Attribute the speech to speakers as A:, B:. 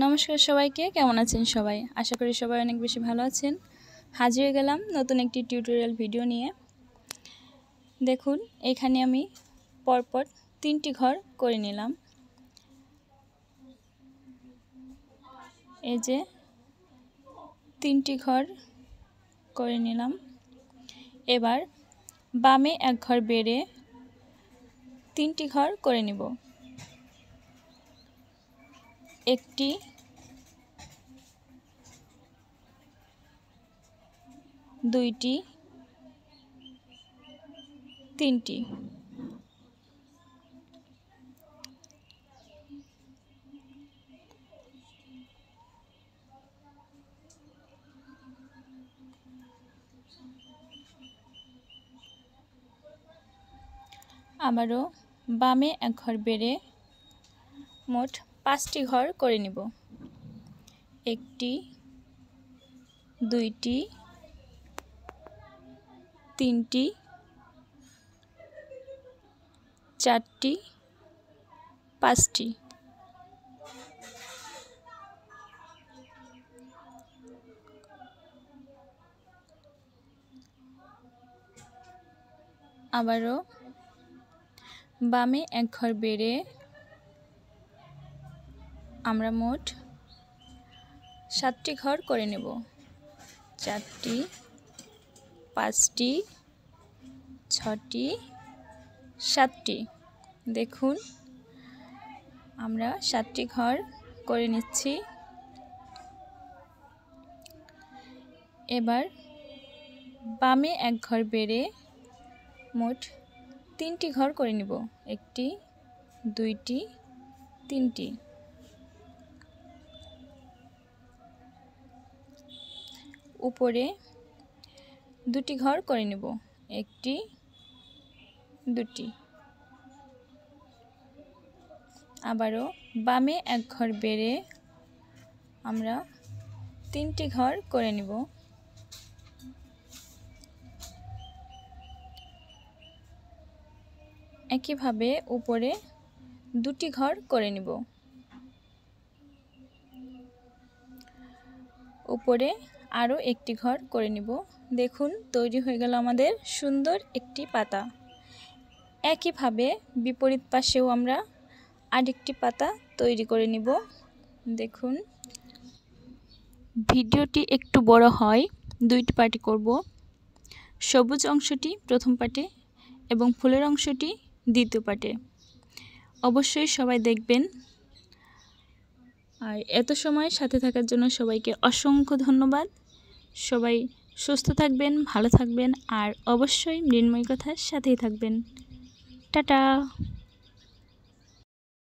A: নমস্কার সবাইকে, কেমন আছেন সবাই? আশা করি সবাই অনেক বেশি ভালো আছেন। হাজির হয়ে গেলাম নতুন একটি টিউটোরিয়াল ভিডিও নিয়ে। দেখুন, এখানে আমি পরপর 3টি ঘর করে নিলাম। এই যে 3টি ঘর করে নিলাম। এবার বামে এক ঘর বেড়ে 3টি ঘর করে নিব। একটি, দুইটি, তিনটি। আবারও বামে এক ঘর বেড়ে মোট 5টি ঘর করে নিব। একটি, দুইটি, তিনটি, চারটি, 5টি। আবারও বামে এক ঘর বেড়ে আমরা মোট 7টি ঘর করে নেব। 4টি, 5টি, 6টি, 7টি। দেখুন, আমরা 7টি ঘর করে নিচ্ছি। এবার বামে এক ঘর বেড়ে মোট 3টি ঘর করে নিব। একটি, দুইটি, তিনটি। উপরে 2টি ঘর করে নেব। একটি, দুটি। আবারও বামে এক ঘর বেড়ে আমরা 3টি ঘর করে নেব। একইভাবে উপরে 2টি ঘর করে নেব। উপরে আরও একটি ঘর করে নেব। দেখুন, তৈরি হয়ে গেল আমাদের সুন্দর একটি পাতা। একইভাবে বিপরীত পাশেও আমরা আরেকটি পাতা তৈরি করে নিব। দেখুন, ভিডিওটি একটু বড় হয়, 2টি পার্টে করব। সবুজ অংশটি প্রথম পার্টে এবং ফুলের অংশটি দ্বিতীয় পার্টে। অবশ্যই সবাই দেখবেন। আর এত সময় সাথে থাকার জন্য সবাইকে অসংখ্য ধন্যবাদ। সবাই সুস্থ থাকবেন, ভালো থাকবেন, আর অবশ্যই মৃন্ময়ী কথার সাথেই থাকবেন। টাটা।